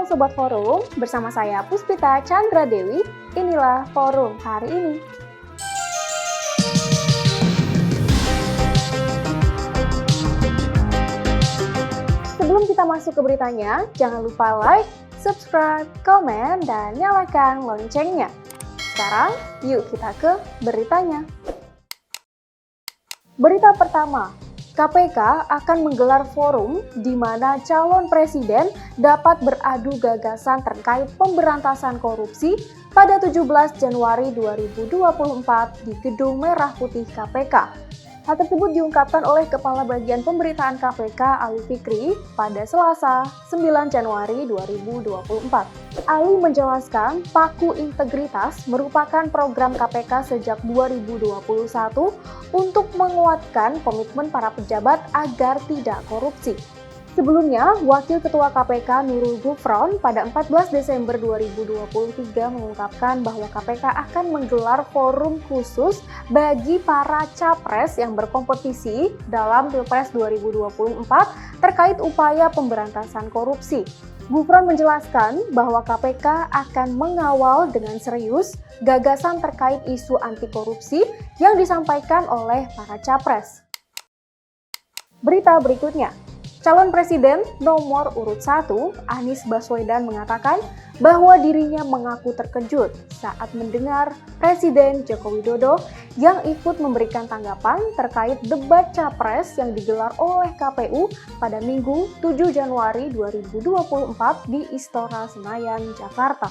Halo Sobat Forum, bersama saya Puspita Chandra Dewi, inilah Forum hari ini. Sebelum kita masuk ke beritanya, jangan lupa like, subscribe, komen, dan nyalakan loncengnya. Sekarang, yuk kita ke beritanya. Berita pertama, KPK akan menggelar forum di mana calon presiden dapat beradu gagasan terkait pemberantasan korupsi pada 17 Januari 2024 di Gedung Merah Putih KPK. Hal tersebut diungkapkan oleh Kepala Bagian Pemberitaan KPK Ali Fikri pada Selasa 9 Januari 2024. Ali menjelaskan Paku Integritas merupakan program KPK sejak 2021 untuk menguatkan komitmen para pejabat agar tidak korupsi. Sebelumnya, Wakil Ketua KPK Nurul Gufron pada 14 Desember 2023 mengungkapkan bahwa KPK akan menggelar forum khusus bagi para capres yang berkompetisi dalam Pilpres 2024 terkait upaya pemberantasan korupsi. Gufron menjelaskan bahwa KPK akan mengawal dengan serius gagasan terkait isu anti korupsi yang disampaikan oleh para capres. Berita berikutnya. Calon Presiden nomor urut 1, Anies Baswedan mengatakan bahwa dirinya mengaku terkejut saat mendengar Presiden Joko Widodo yang ikut memberikan tanggapan terkait debat Capres yang digelar oleh KPU pada Minggu 7 Januari 2024 di Istora Senayan, Jakarta.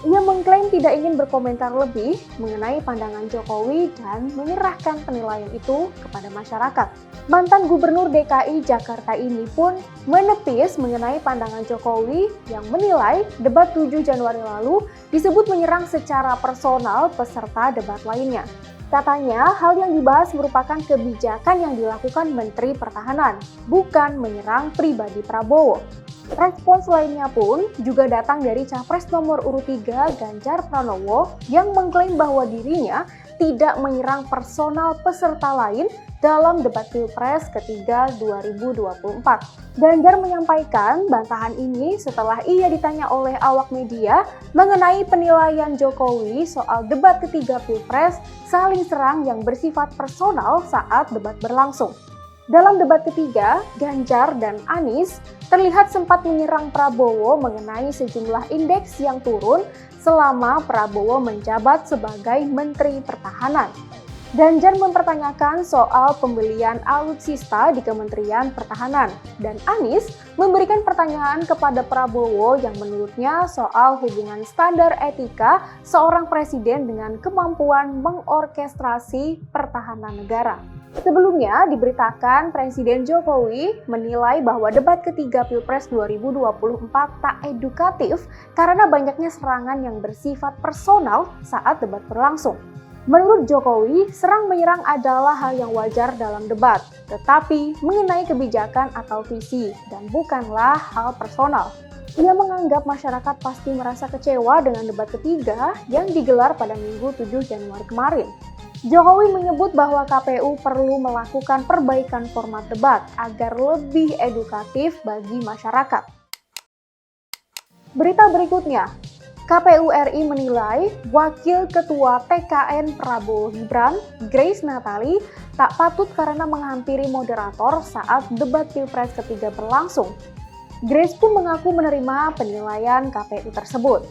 Ia mengklaim tidak ingin berkomentar lebih mengenai pandangan Jokowi dan menyerahkan penilaian itu kepada masyarakat. Mantan Gubernur DKI Jakarta ini pun menepis mengenai pandangan Jokowi yang menilai debat 7 Januari lalu disebut menyerang secara personal peserta debat lainnya. Katanya, hal yang dibahas merupakan kebijakan yang dilakukan Menteri Pertahanan, bukan menyerang pribadi Prabowo. Respons lainnya pun juga datang dari Capres nomor urut 3 Ganjar Pranowo yang mengklaim bahwa dirinya tidak menyerang personal peserta lain dalam debat Pilpres ketiga 2024. Ganjar menyampaikan bantahan ini setelah ia ditanya oleh awak media mengenai penilaian Jokowi soal debat ketiga Pilpres saling serang yang bersifat personal saat debat berlangsung. Dalam debat ketiga, Ganjar dan Anies terlihat sempat menyerang Prabowo mengenai sejumlah indeks yang turun selama Prabowo menjabat sebagai Menteri Pertahanan. Ganjar mempertanyakan soal pembelian alutsista di Kementerian Pertahanan, dan Anies memberikan pertanyaan kepada Prabowo yang menurutnya soal hubungan standar etika seorang presiden dengan kemampuan mengorkestrasi pertahanan negara. Sebelumnya diberitakan Presiden Jokowi menilai bahwa debat ketiga Pilpres 2024 tak edukatif karena banyaknya serangan yang bersifat personal saat debat berlangsung. Menurut Jokowi, serang menyerang adalah hal yang wajar dalam debat, tetapi mengenai kebijakan atau visi dan bukanlah hal personal. Ia menganggap masyarakat pasti merasa kecewa dengan debat ketiga yang digelar pada Minggu 7 Januari kemarin. Jokowi menyebut bahwa KPU perlu melakukan perbaikan format debat agar lebih edukatif bagi masyarakat. Berita berikutnya, KPU RI menilai Wakil Ketua TKN Prabowo Gibran, Grace Natali, tak patut karena menghampiri moderator saat debat Pilpres ketiga berlangsung. Grace pun mengaku menerima penilaian KPU tersebut.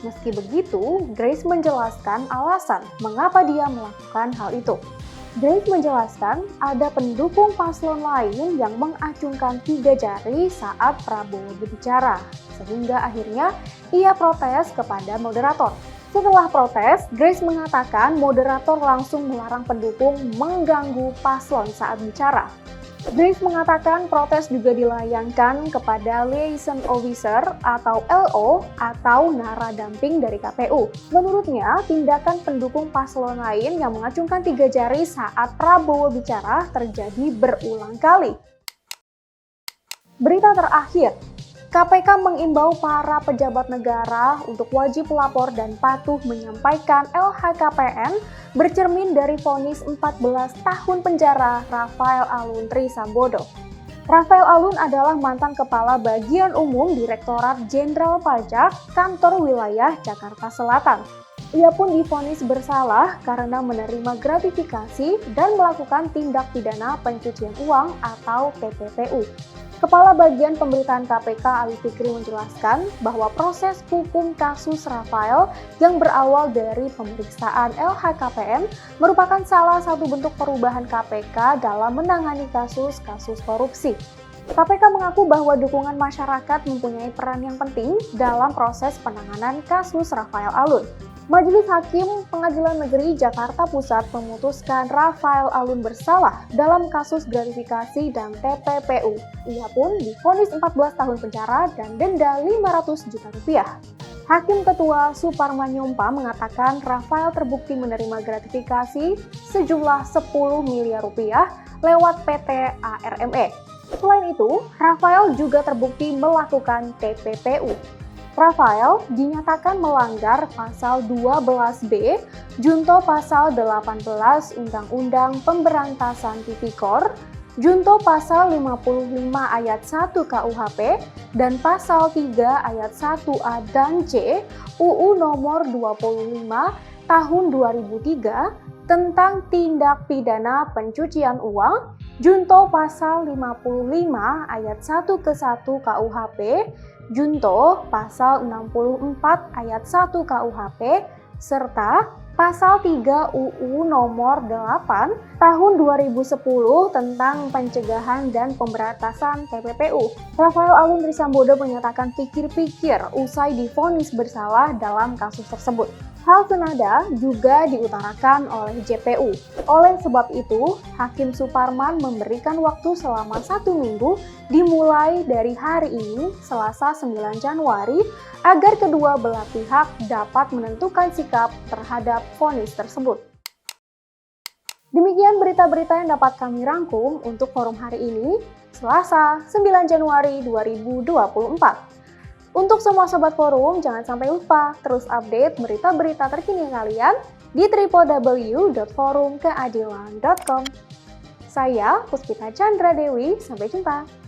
Meski begitu, Grace menjelaskan alasan mengapa dia melakukan hal itu. Grace menjelaskan ada pendukung paslon lain yang mengacungkan 3 jari saat Prabowo berbicara, sehingga akhirnya ia protes kepada moderator. Setelah protes, Grace mengatakan moderator langsung melarang pendukung mengganggu paslon saat bicara. Grace mengatakan protes juga dilayangkan kepada Liaison Officer atau LO atau naradamping dari KPU. Menurutnya, tindakan pendukung paslon lain yang mengacungkan 3 jari saat Prabowo bicara terjadi berulang kali. Berita terakhir, KPK mengimbau para pejabat negara untuk wajib lapor dan patuh menyampaikan LHKPN bercermin dari vonis 14 tahun penjara Rafael Aluntri Sambodo. Rafael Alun adalah mantan Kepala Bagian Umum Direktorat Jenderal Pajak Kantor Wilayah Jakarta Selatan. Ia pun divonis bersalah karena menerima gratifikasi dan melakukan tindak pidana pencucian uang atau TPPU. Kepala Bagian Pemberitaan KPK Ali Fikri menjelaskan bahwa proses hukum kasus Rafael yang berawal dari pemeriksaan LHKPN merupakan salah satu bentuk perubahan KPK dalam menangani kasus-kasus korupsi. KPK mengaku bahwa dukungan masyarakat mempunyai peran yang penting dalam proses penanganan kasus Rafael Alun. Majelis Hakim Pengadilan Negeri Jakarta Pusat memutuskan Rafael Alun bersalah dalam kasus gratifikasi dan TPPU. Ia pun divonis 14 tahun penjara dan denda 500 juta rupiah. Hakim Ketua Suparman Nyompa mengatakan Rafael terbukti menerima gratifikasi sejumlah 10 miliar rupiah lewat PT ARME. Selain itu, Rafael juga terbukti melakukan TPPU. Rafael dinyatakan melanggar pasal 12B, junto pasal 18 Undang-Undang Pemberantasan Tipikor, junto pasal 55 ayat 1 KUHP, dan pasal 3 ayat 1A dan C UU nomor 25 tahun 2003 tentang tindak pidana pencucian uang, junto pasal 55 ayat 1 ke 1 KUHP, junto pasal 64 ayat 1 KUHP, serta pasal 3 UU nomor 8 tahun 2010 tentang pencegahan dan pemberantasan TPPU. Rafael Alun Trisambodo menyatakan pikir-pikir usai divonis bersalah dalam kasus tersebut. Hal senada juga diutarakan oleh JPU. Oleh sebab itu, Hakim Suparman memberikan waktu selama 1 minggu dimulai dari hari ini, Selasa 9 Januari, agar kedua belah pihak dapat menentukan sikap terhadap vonis tersebut. Demikian berita-berita yang dapat kami rangkum untuk forum hari ini, Selasa 9 Januari 2024. Untuk semua sobat forum, jangan sampai lupa terus update berita-berita terkini kalian di www.forumkeadilan.com. Saya Puspita Chandra Dewi, sampai jumpa.